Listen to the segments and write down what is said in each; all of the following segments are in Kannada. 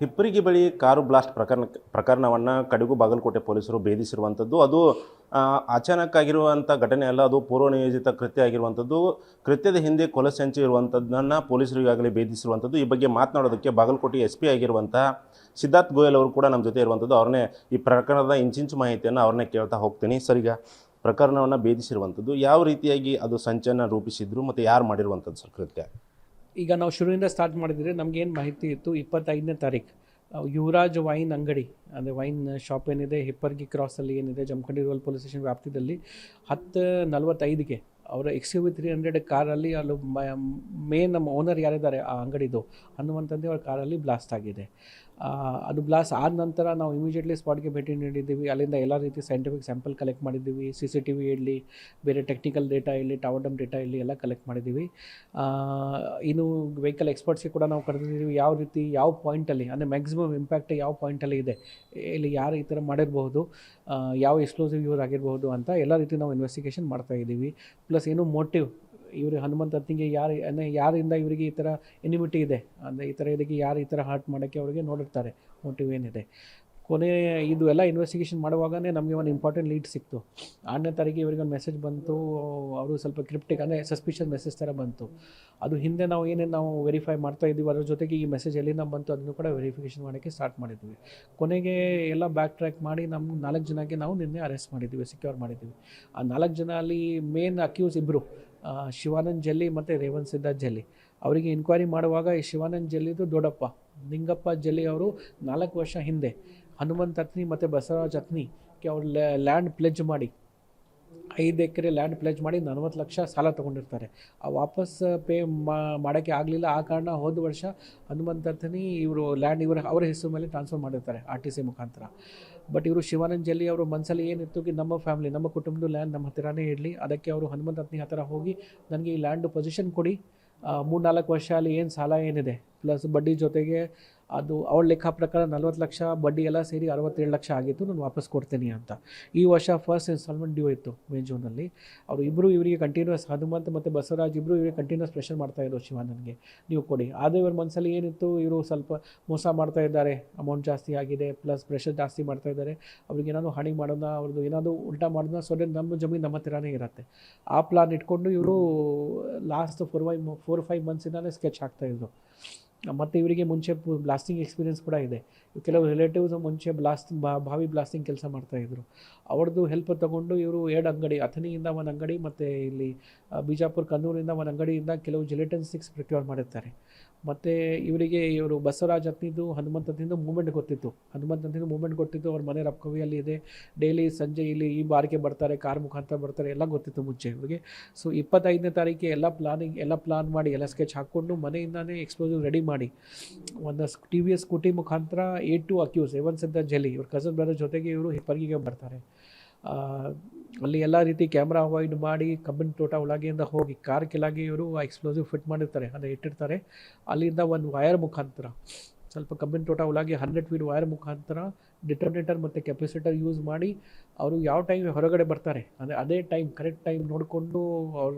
ಹಿಪ್ಪರಿಗಿ ಬಳಿ ಕಾರು ಬ್ಲಾಸ್ಟ್ ಪ್ರಕರಣವನ್ನು ಕಡೆಗೂ ಬಾಗಲಕೋಟೆ ಪೊಲೀಸರು ಭೇದಿಸಿರುವಂಥದ್ದು. ಅದು ಅಚಾನಕ್ ಆಗಿರುವಂಥ ಘಟನೆ ಅಲ್ಲ, ಅದು ಪೂರ್ವನಿಯೋಜಿತ ಕೃತ್ಯ ಆಗಿರುವಂಥದ್ದು. ಕೃತ್ಯದ ಹಿಂದೆ ಕೊಲೆ ಸಂಚು ಇರುವಂಥದ್ದನ್ನು ಪೊಲೀಸರು ಈಗಾಗಲೇ ಭೇದಿಸಿರುವಂಥದ್ದು. ಈ ಬಗ್ಗೆ ಮಾತನಾಡೋದಕ್ಕೆ ಬಾಗಲಕೋಟೆ SP ಆಗಿರುವಂಥ ಸಿದ್ಧಾರ್ಥ್ ಗೋಯಲ್ ಅವರು ಕೂಡ ನಮ್ಮ ಜೊತೆ ಇರುವಂಥದ್ದು. ಅವ್ರನ್ನೇ ಈ ಪ್ರಕರಣದ ಇಂಚಿಂಚು ಮಾಹಿತಿಯನ್ನು ಅವ್ರನ್ನೇ ಕೇಳ್ತಾ ಹೋಗ್ತೀನಿ. ಸರ್, ಈಗ ಪ್ರಕರಣವನ್ನು ಭೇದಿಸಿರುವಂಥದ್ದು ಯಾವ ರೀತಿಯಾಗಿ ಅದು ಸಂಚನ್ನು ರೂಪಿಸಿದ್ರು ಮತ್ತು ಯಾರು ಮಾಡಿರುವಂಥದ್ದು ಸರ್ ಕೃತ್ಯ? ಈಗ ನಾವು ಶುರುವಿಂದ ಸ್ಟಾರ್ಟ್ ಮಾಡಿದರೆ ನಮಗೇನು ಮಾಹಿತಿ ಇತ್ತು, 25ನೇ ತಾರೀಕು ಯುವರಾಜ್ ವೈನ್ ಅಂಗಡಿ ಅಂದರೆ ವೈನ್ ಶಾಪ್ ಏನಿದೆ ಹಿಪ್ಪರ್ಗಿ ಕ್ರಾಸಲ್ಲಿ ಏನಿದೆ ಜಮಖಂಡಿ ರೂರಲ್ ಪೊಲೀಸ್ ಸ್ಟೇಷನ್ ವ್ಯಾಪ್ತಿಯಲ್ಲಿ 10:45ಗೆ ಅವರ XUV 300 ಕಾರಲ್ಲಿ ಅಲ್ಲಿ ಮೇನ್ ನಮ್ಮ ಓನರ್ ಯಾರಿದ್ದಾರೆ ಆ ಅಂಗಡಿದು ಅನ್ನುವಂಥದ್ದೇ ಅವ್ರ ಕಾರಲ್ಲಿ ಬ್ಲಾಸ್ಟ್ ಆಗಿದೆ. ಅದು ಬ್ಲಾಸ್ಟ್ ಆದ ನಂತರ ನಾವು ಇಮಿಡಿಯೇಟ್ಲಿ ಸ್ಪಾಟ್ಗೆ ಭೇಟಿ ನೀಡಿದ್ದೀವಿ. ಅಲ್ಲಿಂದ ಎಲ್ಲ ರೀತಿ ಸೈಂಟಿಫಿಕ್ ಸ್ಯಾಂಪಲ್ ಕಲೆಕ್ಟ್ ಮಾಡಿದ್ದೀವಿ. CCTV ಇರಲಿ, ಬೇರೆ ಟೆಕ್ನಿಕಲ್ ಡೇಟಾ ಇರಲಿ, ಟವರ್ ಡೇಟಾ ಇರಲಿ, ಎಲ್ಲ ಕಲೆಕ್ಟ್ ಮಾಡಿದ್ದೀವಿ. ಇನ್ನು ವೆಹಿಕಲ್ ಎಕ್ಸ್ಪರ್ಟ್ಸ್ಗೆ ಕೂಡ ನಾವು ಕರೆದಿದ್ದೀವಿ. ಯಾವ ರೀತಿ ಯಾವ ಪಾಯಿಂಟಲ್ಲಿ ಅಂದರೆ ಮ್ಯಾಕ್ಸಿಮಮ್ ಇಂಪ್ಯಾಕ್ಟ್ ಯಾವ ಪಾಯಿಂಟಲ್ಲಿ ಇದೆ, ಇಲ್ಲಿ ಯಾರು ಈ ಥರ ಮಾಡಿರಬಹುದು, ಯಾವ ಎಕ್ಸ್ಪ್ಲೋಸಿವ್ ಯೂಸ್ ಆಗಿರಬಹುದು ಅಂತ ಎಲ್ಲ ರೀತಿ ನಾವು ಇನ್ವೆಸ್ಟಿಗೇಷನ್ ಮಾಡ್ತಾಯಿದ್ದೀವಿ. ಪ್ಲಸ್ ಏನು ಮೋಟಿವ್, ಇವರು ಹನುಮಂತ ಅತ್ತಿಗೆ ಯಾರಿಂದ ಇವರಿಗೆ ಈ ಥರ ಎನಿಮಿಟಿ ಇದೆ ಅಂದರೆ ಈ ಥರ ಇದಕ್ಕೆ ಯಾರು ಈ ಥರ ಹರ್ಟ್ ಮಾಡೋಕ್ಕೆ ಅವರಿಗೆ ನೋಡಿರ್ತಾರೆ ಮೋಟಿವ್ ಏನಿದೆ. ಕೊನೆ ಇದು ಎಲ್ಲ ಇನ್ವೆಸ್ಟಿಗೇಷನ್ ಮಾಡುವಾಗಲೇ ನಮಗೆ ಒಂದು ಇಂಪಾರ್ಟೆಂಟ್ ಲೀಡ್ ಸಿಕ್ತು. 6ನೇ ತಾರೀಕಿಗೆ ಇವರಿಗೆ ಒಂದು ಮೆಸೇಜ್ ಬಂತು. ಅವರು ಸ್ವಲ್ಪ ಕ್ರಿಪ್ಟಿಕ್ ಅಂದರೆ ಸಸ್ಪಿಷನ್ ಮೆಸೇಜ್ ಥರ ಬಂತು. ಅದು ಹಿಂದೆ ನಾವು ಏನೇನು ನಾವು ವೆರಿಫೈ ಮಾಡ್ತಾ ಇದ್ದೀವಿ ಅದ್ರ ಜೊತೆಗೆ ಈ ಮೆಸೇಜ್ ಎಲ್ಲಿಂದ ಬಂತು ಅದನ್ನು ಕೂಡ ವೆರಿಫಿಕೇಷನ್ ಮಾಡೋಕ್ಕೆ ಸ್ಟಾರ್ಟ್ ಮಾಡಿದ್ವಿ. ಕೊನೆಗೆ ಎಲ್ಲ ಬ್ಯಾಕ್ ಟ್ರ್ಯಾಕ್ ಮಾಡಿ ನಮ್ಮ 4 ಜನಕ್ಕೆ ನಾವು ನಿನ್ನೆ ಅರೆಸ್ಟ್ ಮಾಡಿದ್ದೀವಿ, ಸಿಕ್ಯೂರ್ ಮಾಡಿದ್ದೀವಿ. ಆ 4 ಜನ ಅಲ್ಲಿ ಮೇನ್ ಅಕ್ಯೂಸ್ ಇಬ್ಬರು, ಶಿವಾನಂದ್ ಜಲ್ಲಿ ಮತ್ತು ರೇವಂತ್ ಸಿದ್ಧಾರ್ಥ್ ಜಲ್ಲಿ. ಅವರಿಗೆ ಇನ್ಕ್ವೈರಿ ಮಾಡುವಾಗ ಈ ಶಿವಾನಂದ್ ಜಲ್ಲಿದು ದೊಡ್ಡಪ್ಪ ನಿಂಗಪ್ಪ ಜಲ್ಲಿ ಅವರು 4 ವರ್ಷ ಹಿಂದೆ ಹನುಮಂತ್ ಅತ್ನಿ ಮತ್ತು ಬಸವರಾಜ್ ಅತ್ನಿಗೆ ಅವ್ರು ಲ್ಯಾಂಡ್ ಪ್ಲೆಜ್ ಮಾಡಿ 5 ಎಕರೆ ಲ್ಯಾಂಡ್ ಪ್ಲೆಜ್ ಮಾಡಿ 40 ಲಕ್ಷ ಸಾಲ ತೊಗೊಂಡಿರ್ತಾರೆ. ಆ ವಾಪಸ್ ಪೇ ಮಾಡೋಕ್ಕೆ ಆಗಲಿಲ್ಲ. ಆ ಕಾರಣ ಹೋದ ವರ್ಷ ಹನುಮಂತ್ ಅತ್ನಿ ಇವರು ಲ್ಯಾಂಡ್ ಅವರ ಹೆಸರು ಮೇಲೆ ಟ್ರಾನ್ಸ್ಫರ್ ಮಾಡಿರ್ತಾರೆ RTC ಮುಖಾಂತರ. ಬಟ್ ಇವರು ಶಿವಾನಂದ್ ಜಲ್ಲಿ ಅವರು ಮನಸ್ಸಲ್ಲಿ ಏನಿತ್ತು ಕಿ ನಮ್ಮ ಫ್ಯಾಮಿಲಿ, ನಮ್ಮ ಕುಟುಂಬದ ಲ್ಯಾಂಡ್ ನಮ್ಮ ಹತ್ತಿರನೇ ಇರಲಿ, ಅದಕ್ಕೆ ಅವರು ಹನುಮಂತ್ ಅತ್ನಿ ಹತ್ತಿರ ಹೋಗಿ ನನಗೆ ಈ ಲ್ಯಾಂಡು ಪೊಸಿಷನ್ ಕೊಡಿ, 3-4 ವರ್ಷ ಅಲ್ಲಿ ಏನು ಸಾಲ ಏನಿದೆ ಪ್ಲಸ್ ಬಡ್ಡಿ ಜೊತೆಗೆ ಅದು ಅವಳ ಲೆಕ್ಕ ಪ್ರಕಾರ 40 ಲಕ್ಷ ಬಡ್ಡಿ ಎಲ್ಲ ಸೇರಿ 67 ಲಕ್ಷ ಆಗಿತ್ತು, ನಾನು ವಾಪಸ್ ಕೊಡ್ತೀನಿ ಅಂತ. ಈ ವರ್ಷ ಫಸ್ಟ್ ಇನ್ಸ್ಟಾಲ್ಮೆಂಟ್ ಡ್ಯೂ ಇತ್ತು ಮೇ ಜೂನಲ್ಲಿ. ಅವರು ಇಬ್ಬರು ಇವರಿಗೆ ಕಂಟಿನ್ಯೂಸ್, ಹನುಮಂತ್ ಮತ್ತು ಬಸವರಾಜ್ ಇಬ್ಬರು ಇವರಿಗೆ ಕಂಟಿನ್ಯೂಸ್ ಪ್ರೆಷರ್ ಮಾಡ್ತಾಯಿದ್ರು ಶಿವಾನಂದ್ಗೆ ನೀವು ಕೊಡಿ. ಆದರೆ ಇವ್ರ ಮನಸ್ಸಲ್ಲಿ ಏನಿತ್ತು, ಇವರು ಸ್ವಲ್ಪ ಮೋಸ ಮಾಡ್ತಾ ಇದ್ದಾರೆ, ಅಮೌಂಟ್ ಜಾಸ್ತಿ ಆಗಿದೆ ಪ್ಲಸ್ ಪ್ರೆಷರ್ ಜಾಸ್ತಿ ಮಾಡ್ತಾ ಇದ್ದಾರೆ, ಅವ್ರಿಗೆ ಏನಾದರೂ ಹಾನಿ ಮಾಡೋಣ, ಅವ್ರದ್ದು ಏನಾದರೂ ಉಲ್ಟಾ ಮಾಡೋಣ, ಸೊ ನಮ್ಮ ಜಮೀನು ನಮ್ಮ ಹತ್ತಿರನೇ ಇರುತ್ತೆ. ಆ ಪ್ಲಾನ್ ಇಟ್ಕೊಂಡು ಇವರು ಲಾಸ್ಟ್ 4-5 ಮಂತ್ಸಿಂದಾನೇ ಸ್ಕೆಚ್ ಹಾಕ್ತಾಯಿದ್ರು. ಮತ್ತು ಇವರಿಗೆ ಮುಂಚೆ ಬ್ಲಾಸ್ಟಿಂಗ್ ಎಕ್ಸ್ಪೀರಿಯೆನ್ಸ್ ಕೂಡ ಇದೆ. ಕೆಲವು ರಿಲೇಟಿವ್ಸ್ ಮುಂಚೆ ಭಾವಿ ಬ್ಲಾಸ್ಟಿಂಗ್ ಕೆಲಸ ಮಾಡ್ತಾಯಿದ್ರು. ಅವ್ರದ್ದು ಹೆಲ್ಪ್ ತೊಗೊಂಡು ಇವರು 2 ಅಂಗಡಿ, ಅಥಣಿಯಿಂದ ಒಂದು ಅಂಗಡಿ ಮತ್ತು ಇಲ್ಲಿ ಬಿಜಾಪುರ ಕನ್ನೂರಿಂದ ಒಂದು ಅಂಗಡಿಯಿಂದ ಕೆಲವು ಜಿಲೆಟಿನ್ ಸ್ಟಿಕ್ಸ್ ಪ್ರೊಕ್ಯೂರ್ ಮಾಡಿರ್ತಾರೆ. ಮತ್ತು ಇವರು ಬಸವರಾಜ್ ಅತ್ನಿದು ಹನುಮಂತ್ ಅತ್ನಿದು ಮೂವ್ಮೆಂಟ್ ಗೊತ್ತಿತ್ತು. ಅವ್ರ ಮನೆ ರಬ್ಕವಿಯಲ್ಲಿ ಇದೆ, ಡೈಲಿ ಸಂಜೆ ಇಲ್ಲಿ ಈ ಬಾರಿಗೆ ಬರ್ತಾರೆ, ಕಾರ್ ಮುಖಾಂತರ ಬರ್ತಾರೆ, ಎಲ್ಲ ಗೊತ್ತಿತ್ತು ಮುಂಚೆ ಇವರಿಗೆ. ಸೊ 25ನೇ ತಾರೀಕಿಗೆ ಎಲ್ಲ ಪ್ಲಾನ್ ಮಾಡಿ ಎಲ್ಲ ಸ್ಕೆಚ್ ಹಾಕ್ಕೊಂಡು ಮನೆಯಿಂದನೇ ಎಕ್ಸ್ಪ್ಲೋಸಿವ್ ರೆಡಿ ಮಾಡಿ ಒಂದು TVS ಸ್ಕೂಟಿ ಮುಖಾಂತರ 8 ಅಕ್ಯೂಸ್ ರೇವಂತ್ ಸಿದ್ಧಾರ್ಥ್ ಜಲ್ಲಿ ಇವ್ರ ಕಸನ್ ಬ್ರದರ್ ಜೊತೆಗೆ ಇವರು ಹಿಪ್ಪರ್ಗಿಗೆ ಬರ್ತಾರೆ. ಅಲ್ಲಿ ಎಲ್ಲ ರೀತಿ ಕ್ಯಾಮ್ರಾ ಅವಾಯ್ಡ್ ಮಾಡಿ ಕಬ್ಬಿನ ತೋಟ ಒಳಗೆಯಿಂದ ಹೋಗಿ ಕಾರ್ ಕೆಳಗೆ ಇವರು ಎಕ್ಸ್ಪ್ಲೋಸಿವ್ ಫಿಟ್ ಮಾಡಿರ್ತಾರೆ, ಅಂದರೆ ಇಟ್ಟಿರ್ತಾರೆ. ಅಲ್ಲಿಂದ ಒಂದು ವೈರ್ ಮುಖಾಂತರ ಸ್ವಲ್ಪ ಕಬ್ಬಿನ ತೋಟ ಒಳಗೆ 100 ಫೀಟ್ ವೈರ್ ಮುಖಾಂತರ ಡಿಟರ್ಮಿನೇಟರ್ ಮತ್ತು ಕೆಪಾಸಿಟರ್ ಯೂಸ್ ಮಾಡಿ ಅವರು ಯಾವ ಟೈಮ್ ಹೊರಗಡೆ ಬರ್ತಾರೆ ಅಂದರೆ ಅದೇ ಟೈಮ್ ಕರೆಕ್ಟ್ ಟೈಮ್ ನೋಡಿಕೊಂಡು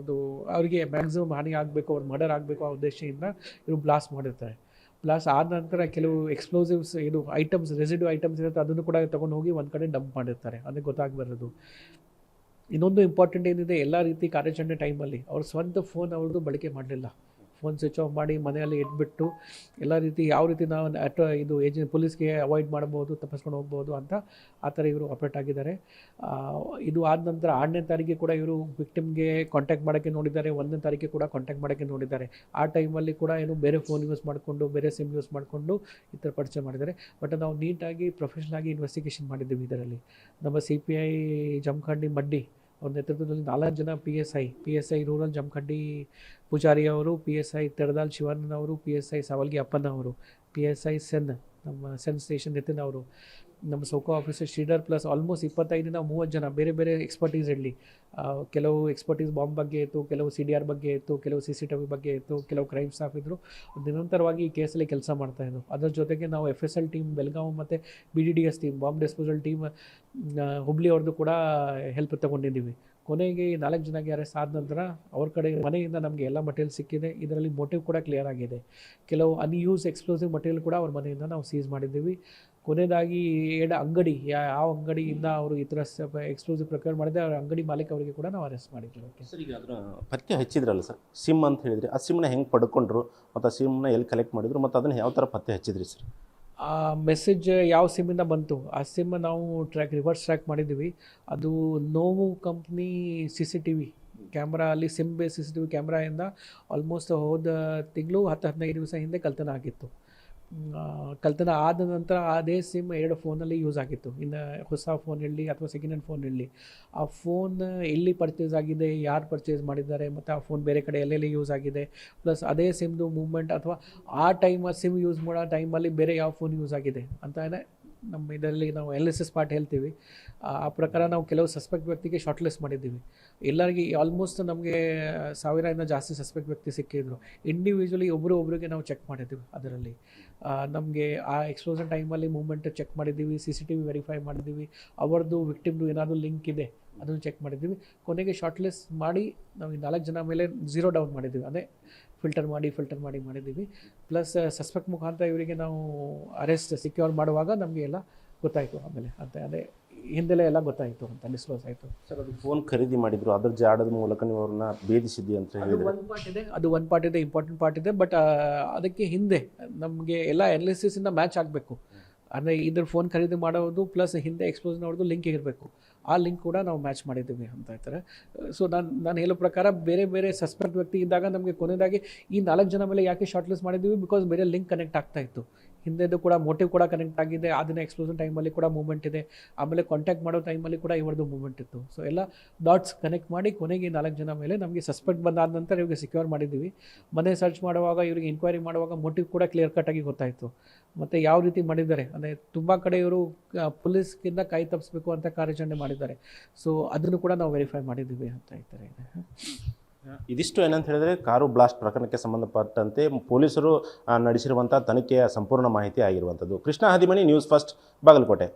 ಅವರಿಗೆ ಮ್ಯಾಕ್ಸಿಮಮ್ ಹಾನಿ ಆಗಬೇಕು, ಅವ್ರು ಮರ್ಡರ್ ಆಗಬೇಕು ಆ ಉದ್ದೇಶದಿಂದ ಇವರು ಬ್ಲಾಸ್ಟ್ ಮಾಡಿರ್ತಾರೆ. ಪ್ಲಸ್ ಆದ ನಂತರ ಕೆಲವು ಎಕ್ಸ್ಪ್ಲೋಸಿವ್ಸ್ ರೆಸಿಡ್ಯೂ ಐಟಮ್ಸ್ ಇರುತ್ತೆ, ಅದನ್ನು ಕೂಡ ತೊಗೊಂಡು ಹೋಗಿ ಒಂದು ಕಡೆ ಡಂಪ್ ಮಾಡಿರ್ತಾರೆ, ಅದಕ್ಕೆ ಗೊತ್ತಾಗಬಾರದು. ಇನ್ನೊಂದು ಇಂಪಾರ್ಟೆಂಟ್ ಏನಿದೆ, ಎಲ್ಲ ರೀತಿ ಕಾರ್ಯಾಚರಣೆ ಟೈಮಲ್ಲಿ ಅವ್ರ ಸ್ವಂತ ಫೋನ್ ಅವ್ರದ್ದು ಬಳಕೆ ಮಾಡಲಿಲ್ಲ. ಫೋನ್ ಸ್ವಿಚ್ ಆಫ್ ಮಾಡಿ ಮನೆಯಲ್ಲಿ ಇಟ್ಬಿಟ್ಟು ಎಲ್ಲ ರೀತಿ ಯಾವ ರೀತಿ ನಾವು ಪೊಲೀಸ್ಗೆ ಅವಾಯ್ಡ್ ಮಾಡ್ಬೋದು, ತಪ್ಪಿಸ್ಕೊಂಡು ಹೋಗ್ಬೋದು ಅಂತ ಆ ಥರ ಇವರು ಆಪ್ರೇಟ್ ಆಗಿದ್ದಾರೆ. ಇದು ಆದ ನಂತರ 6ನೇ ತಾರೀಕಿಗೆ ಕೂಡ ಇವರು ವಿಕ್ಟಿಮ್ಗೆ ಕಾಂಟ್ಯಾಕ್ಟ್ ಮಾಡೋಕ್ಕೆ ನೋಡಿದ್ದಾರೆ, 1ನೇ ತಾರೀಕಿಗೆ ಕೂಡ ಕಾಂಟ್ಯಾಕ್ಟ್ ಮಾಡೋಕ್ಕೆ ನೋಡಿದ್ದಾರೆ. ಆ ಟೈಮಲ್ಲಿ ಕೂಡ ಬೇರೆ ಫೋನ್ ಯೂಸ್ ಮಾಡಿಕೊಂಡು, ಬೇರೆ ಸಿಮ್ ಯೂಸ್ ಮಾಡಿಕೊಂಡು ಈ ಥರ ಪರಿಚಯ ಮಾಡಿದ್ದಾರೆ. ಬಟ್ ನಾವು ನೀಟಾಗಿ ಪ್ರೊಫೆಷ್ನಲಾಗಿ ಇನ್ವೆಸ್ಟಿಗೇಷನ್ ಮಾಡಿದ್ದೀವಿ. ಇದರಲ್ಲಿ ನಮ್ಮ CPI ಜಮಖಂಡಿ ಮಡ್ಡಿ ಅವ್ರ ನೇತೃತ್ವದಲ್ಲಿ 4 ಜನ PSI ರೂರಲ್ ಜಮಖಂಡಿ ಪೂಜಾರಿ ಅವರು, PSI ತೆರದಾಲ್ ಶಿವಾನಂದ್ ಅವರು, PSI ಸಾವಲ್ಗಿ ಅಪ್ಪಣ್ಣ ಅವರು, PSI ನಮ್ಮ ಸೆನ್ ಸ್ಟೇಷನ್ ನಿತಿನ್ ಅವರು, ನಮ್ಮ SOCO officer Shridhar, plus almost 25-30 ಜನ ಬೇರೆ ಬೇರೆ ಎಕ್ಸ್ಪರ್ಟೀಸ್ ಇರಲಿ. ಕೆಲವು ಎಕ್ಸ್ಪರ್ಟೀಸ್ ಬಾಂಬ್ ಬಗ್ಗೆ ಇತ್ತು, ಕೆಲವು CDR ಬಗ್ಗೆ ಇತ್ತು, ಕೆಲವು CCTV ಬಗ್ಗೆ ಇತ್ತು, ಕೆಲವು ಕ್ರೈಮ್ ಸ್ಟಾಫ್ ಇದ್ದರು. ನಿರಂತರವಾಗಿ ಈ ಕೇಸಲ್ಲಿ ಕೆಲಸ ಮಾಡ್ತಾಯಿದ್ರು. ಅದರ ಜೊತೆಗೆ ನಾವು FSL ಟೀಮ್ ಬೆಳಗಾವಿ ಮತ್ತು BDDS team bomb disposal team Hubli ಅವ್ರದ್ದು ಕೂಡ ಹೆಲ್ಪ್ ತೊಗೊಂಡಿದ್ದೀವಿ. ಕೊನೆಗೆ ಈ 4 ಜನಕ್ಕೆ ಅರೆಸ್ಟ್ ಆದ ನಂತರ ಅವ್ರ ಕಡೆ ಮನೆಯಿಂದ ನಮಗೆ ಎಲ್ಲ ಮಟೀರಿಯಲ್ ಸಿಕ್ಕಿದೆ. ಇದರಲ್ಲಿ ಮೋಟಿವ್ ಕೂಡ ಕ್ಲಿಯರ್ ಆಗಿದೆ. ಕೆಲವು ಅನ್ಯೂಸ್ ಎಕ್ಸ್ಪ್ಲೋಸಿವ್ ಮಟೀರಿಯಲ್ ಕೂಡ ಅವ್ರ ಮನೆಯಿಂದ ನಾವು ಸೀಸ್ ಮಾಡಿದ್ದೀವಿ. ಕೊನೆಯದಾಗಿ 2 ಅಂಗಡಿ ಯಾವ ಅಂಗಡಿಯಿಂದ ಅವರು ಈ ಥರ ಎಕ್ಸ್ಪ್ಲೋಸಿವ್ ಪ್ರಕರಣ ಮಾಡಿದೆ ಅವ್ರ ಅಂಗಡಿ ಮಾಲೀಕ ಅವರಿಗೆ ಕೂಡ ನಾವು ಅರೆಸ್ಟ್ ಮಾಡಿದ್ದೀವಿ. ಓಕೆ ಸರ್, ಈಗ ಅದನ್ನ ಪತ್ತೆ ಹಚ್ಚಿದ್ರಲ್ಲ ಸರ್, ಸಿಮ್ ಅಂತ ಹೇಳಿದ್ರಿ, ಆ ಸಿಮ್ನ ಹೆಂಗೆ ಪಡ್ಕೊಂಡ್ರು ಮತ್ತು ಆ ಸಿಮ್ನ ಎಲ್ಲಿ ಕಲೆಕ್ಟ್ ಮಾಡಿದ್ರು ಮತ್ತು ಅದನ್ನು ಯಾವ ಥರ ಪತ್ತೆ ಹಚ್ಚಿದ್ರಿ ಸರ್? ಆ ಮೆಸೇಜ್ ಯಾವ ಸಿಮ್ಮಿಂದ ಬಂತು ಆ ಸಿಮ್ ನಾವು ರಿವರ್ಸ್ ಟ್ರ್ಯಾಕ್ ಮಾಡಿದ್ದೀವಿ. ಅದು ನೋವು ಕಂಪ್ನಿ CCTV ಕ್ಯಾಮ್ರಾ ಅಲ್ಲಿ ಸಿಮ್ ಬೇಸ್ CCTV ಕ್ಯಾಮ್ರಾಯಿಂದ ಆಲ್ಮೋಸ್ಟ್ ಹೋದ ತಿಂಗಳು 10-15 ದಿವಸ ಹಿಂದೆ ಕಳ್ತನ ಆಗಿತ್ತು. ಕಳ್ತನ ಆದ ನಂತರ ಅದೇ ಸಿಮ್ 2 ಫೋನಲ್ಲಿ ಯೂಸ್ ಆಗಿತ್ತು. ಇನ್ನು ಹೊಸ ಫೋನ್ ಇರಲಿ ಅಥವಾ ಸೆಕೆಂಡ್ ಹ್ಯಾಂಡ್ ಫೋನ್ ಇರಲಿ, ಆ ಫೋನ್ ಎಲ್ಲಿ ಪರ್ಚೇಸ್ ಆಗಿದೆ, ಯಾರು ಪರ್ಚೇಸ್ ಮಾಡಿದ್ದಾರೆ ಮತ್ತು ಆ ಫೋನ್ ಬೇರೆ ಕಡೆ ಎಲ್ಲೆಲ್ಲಿ ಯೂಸ್ ಆಗಿದೆ, ಪ್ಲಸ್ ಅದೇ ಸಿಮ್ದು ಮೂವ್ಮೆಂಟ್ ಅಥವಾ ಆ ಸಿಮ್ ಯೂಸ್ ಮಾಡೋ ಟೈಮಲ್ಲಿ ಬೇರೆ ಯಾವ ಫೋನ್ ಯೂಸ್ ಆಗಿದೆ ಅಂತ ನಮ್ಮ ಇದರಲ್ಲಿ ನಾವು LSS ಪಾರ್ಟ್ ಹೇಳ್ತೀವಿ. ಆ ಪ್ರಕಾರ ನಾವು ಕೆಲವು ಸಸ್ಪೆಕ್ಟ್ ವ್ಯಕ್ತಿಗೆ ಶಾರ್ಟ್ ಲಿಸ್ಟ್ ಮಾಡಿದ್ದೀವಿ. ಎಲ್ಲರಿಗೆ ಆಲ್ಮೋಸ್ಟ್ ನಮಗೆ 1000 ಜಾಸ್ತಿ ಸಸ್ಪೆಕ್ಟ್ ವ್ಯಕ್ತಿ ಸಿಕ್ಕಿದ್ರು. ಇಂಡಿವಿಜುವಲಿ ಒಬ್ಬರಿಗೆ ನಾವು ಚೆಕ್ ಮಾಡಿದ್ದೀವಿ. ಅದರಲ್ಲಿ ನಮಗೆ ಆ ಎಕ್ಸ್ಪ್ಲೋಷನ್ ಟೈಮಲ್ಲಿ ಮೂವ್ಮೆಂಟ್ ಚೆಕ್ ಮಾಡಿದ್ದೀವಿ, CCTV ವೆರಿಫೈ ಮಾಡಿದ್ದೀವಿ, ಅವ್ರದ್ದು ವಿಕ್ಟಿಮ್ದು ಏನಾದರೂ ಲಿಂಕ್ ಇದೆ ಅದನ್ನು ಚೆಕ್ ಮಾಡಿದ್ದೀವಿ. ಕೊನೆಗೆ ಶಾರ್ಟ್ ಲಿಸ್ಟ್ ಮಾಡಿ ನಾವು ಈ 4 ಜನ ಮೇಲೆ 0 ಡೌನ್ ಮಾಡಿದ್ದೀವಿ. ಅದೇ ಫಿಲ್ಟರ್ ಮಾಡಿ ಮಾಡಿದ್ದೀವಿ. ಪ್ಲಸ್ ಸಸ್ಪೆಕ್ಟ್ ಮುಖಾಂತರ ಇವರಿಗೆ ನಾವು ಅರೆಸ್ಟ್ ಸಿಕ್ಯೂರ್ ಮಾಡುವಾಗ ನಮಗೆ ಎಲ್ಲ ಗೊತ್ತಾಯಿತು. ಆಮೇಲೆ ಅದೇ ಹಿಂದೆಲೇ ಎಲ್ಲ ಗೊತ್ತಾಯಿತು ಅಂತ ಡಿಸ್ಕ್ಲೋಸ್ ಆಯಿತು. ಸರ್, ಅದು ಫೋನ್ ಖರೀದಿ ಮಾಡಿದ್ರು, ಅದ್ರ ಜಾಡದ ಮೂಲಕ ನೀವು ಅವ್ರನ್ನ ಭೇದಿಸಿದ್ದಿ ಅಂತ ಹೇಳಿದ್ರೆ ಅದು ಒಂದು ಪಾರ್ಟ್ ಇದೆ, ಇಂಪಾರ್ಟೆಂಟ್ ಪಾರ್ಟ್ ಇದೆ. ಬಟ್ ಅದಕ್ಕೆ ಹಿಂದೆ ನಮಗೆ ಎಲ್ಲ ಅನಾಲಿಸಿಸಿಂದ ಮ್ಯಾಚ್ ಆಗಬೇಕು. ಅಂದರೆ ಇದ್ರ ಫೋನ್ ಖರೀದಿ ಮಾಡೋದು ಪ್ಲಸ್ ಹಿಂದೆ ಎಕ್ಸ್ಪ್ಲೋಷನ್ ಅವ್ರದ್ದು ಲಿಂಕ್ ಇರಬೇಕು. ಆ ಲಿಂಕ್ ಕೂಡ ನಾವು ಮ್ಯಾಚ್ ಮಾಡಿದ್ದೀವಿ ಅಂತ ಹೇಳ್ತಾರೆ. ಸೊ ನಾನು ಹೇಳೋ ಪ್ರಕಾರ ಬೇರೆ ಸಸ್ಪೆಕ್ಟ್ ವ್ಯಕ್ತಿ ಇದ್ದಾಗ ನಮಗೆ ಕೊನೆಯದಾಗಿ ಈ 4 ಜನ ಮೇಲೆ ಯಾಕೆ ಶಾರ್ಟ್ ಲಿಸ್ಟ್ ಮಾಡಿದ್ದೀವಿ, ಬಿಕಾಸ್ ಬೇರೆ ಲಿಂಕ್ ಕನೆಕ್ಟ್ ಆಗ್ತಾ ಇತ್ತು. ಹಿಂದೆದು ಕೂಡ ಮೋಟಿವ್ ಕೂಡ ಕನೆಕ್ಟ್ ಆಗಿದೆ. ಅದನ್ನ ಎಕ್ಸ್ಪ್ಲೋಷನ್ ಟೈಮಲ್ಲಿ ಕೂಡ ಮೂವ್ಮೆಂಟ್ ಇದೆ. ಆಮೇಲೆ ಕಾಂಟ್ಯಾಕ್ಟ್ ಮಾಡೋ ಟೈಮಲ್ಲಿ ಕೂಡ ಇವ್ರದ್ದು ಮೂವ್ಮೆಂಟ್ ಇತ್ತು. ಸೊ ಎಲ್ಲ ಡಾಟ್ಸ್ ಕನೆಕ್ಟ್ ಮಾಡಿ ಕೊನೆಗೆ 4 ಜನ ಮೇಲೆ ನಮಗೆ ಸಸ್ಪೆಕ್ಟ್ ಬಂದಾದ ನಂತರ ಇವ್ರಿಗೆ ಸಿಕ್ಯೂರ್ ಮಾಡಿದ್ದೀವಿ. ಮನೆ ಸರ್ಚ್ ಮಾಡುವಾಗ ಇವರಿಗೆ ಇನ್ಕ್ವೈರಿ ಮಾಡುವಾಗ ಮೋಟಿವ್ ಕೂಡ ಕ್ಲಿಯರ್ ಕಟ್ಟಾಗಿ ಗೊತ್ತಾಯಿತು. ಮತ್ತು ಯಾವ ರೀತಿ ಮಾಡಿದ್ದಾರೆ ಅಂದರೆ ತುಂಬ ಕಡೆ ಇವರು ಪೊಲೀಸ್ಗಿಂತ ಕೈ ತಪ್ಪಿಸ್ಬೇಕು ಅಂತ ಕಾರ್ಯಾಚರಣೆ ಮಾಡಿದ್ದಾರೆ. ಸೊ ಅದನ್ನು ಕೂಡ ನಾವು ವೆರಿಫೈ ಮಾಡಿದ್ದೀವಿ ಅಂತ ಹೇಳ್ತಾರೆ. ಇದಿಷ್ಟು ಏನಂತ ಹೇಳಿದ್ರೆ ಕಾರು ಬ್ಲಾಸ್ಟ್ ಪ್ರಕರಣಕ್ಕೆ ಸಂಬಂಧಪಟ್ಟಂತೆ ಪೊಲೀಸರು ನಡೆಸಿರುವಂಥ ತನಿಖೆಯ ಸಂಪೂರ್ಣ ಮಾಹಿತಿ ಆಗಿರುವಂಥದ್ದು. Krishna Hadimani, news first, Bagalkot.